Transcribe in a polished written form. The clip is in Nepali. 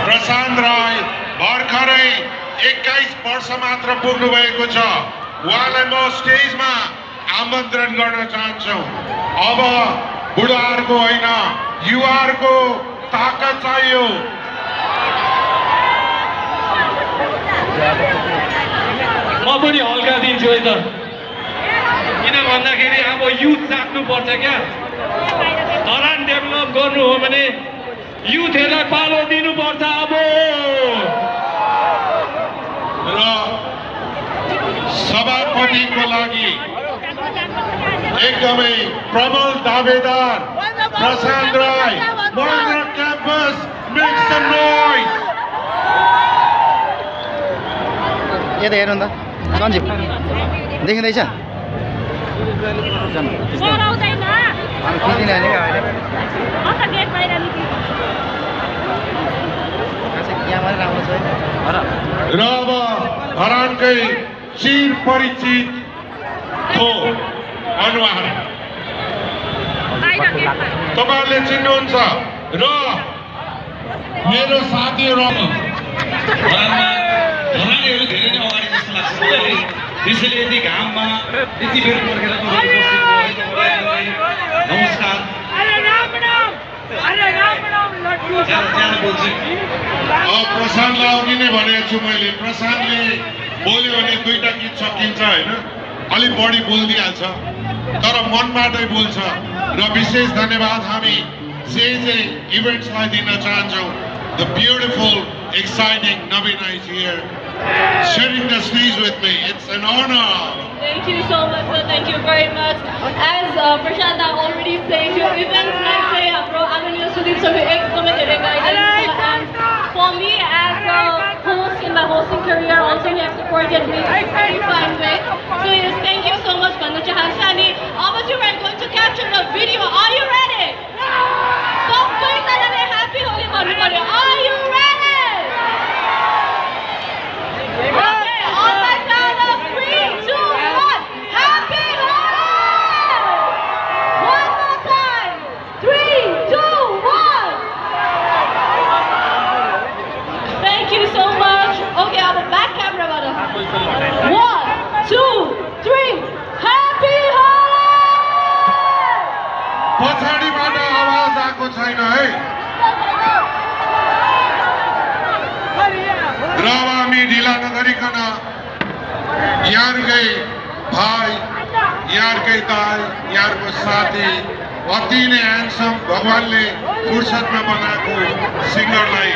प्रशान्त राई भर्खरै 21 वर्ष मात्र पुग्नु भएको छ। उहाँलाई म स्टेजमा आमन्त्रण गर्न चाहन्छु। अब बुढाहरूको होइन, युवाहरूको ताकत चाहियो। म पनि हल्का दिन्छु है त, किन भन्दाखेरि अब युथ राख्नुपर्छ क्या। धरान डेभलप गर्नु हो भने युथहरूलाई पालो दिनुपर्छ। अब र सभापतिको लागि एकदमै प्रबल दावेदार Prashant Rai, Mahendra campus, make some noise. यता हेर्नु त सञ्जीव, देखिँदैछ? र अब धरानकै चिर परिचित हो अनुहार तपाईँहरूले चिन्नुहुन्छ र मेरो साथीहरू धरानीहरू धेरै नै अगाडि जस्तो लाग्छ मलाई। त्यसैले यति घाममा यति बेर पर्खेर नमस्कार। प्रशान्तलाई अघि नै भनेको छु मैले, प्रशान्तले बोल्यो भने दुईटा गीत सकिन्छ होइन, अलिक बढी बोलिदिइहाल्छ तर मनबाटै बोल्छ। र विशेष धन्यवाद हामी जेजे इभेन्ट्सलाई दिन चाहन्छौँ। The beautiful, exciting Navina is here, sharing the stage with me. It's an honor. Thank you so much, sir. Thank you very much. As Prashant already said, your events like say, bro, I'm going to do some guidance. And for me, as a host in my hosting career, also you have supported me in a very fine way. So yes, thank you so much, Banu Chahanshani. Obviously, we're going to capture the video. Are you ready? So, please, happy Holi, Banu. Are you ready? Okay, on my count of 3, 2, 1. Happy Holi! One more time. 3, 2, 1. Thank you so much. Okay, I'm a back camera, brother. 1, 2, 3. Happy Holi! पछाडिबाट आवाज आएको छैन है। र हामी ढिला नगरिकन यहाँकै भाइ, यहाँकै दाइ, यहाँको साथी, अति नै ह्यान्डसम भगवानले फुर्सदमा बनाएको सिङ्गरलाई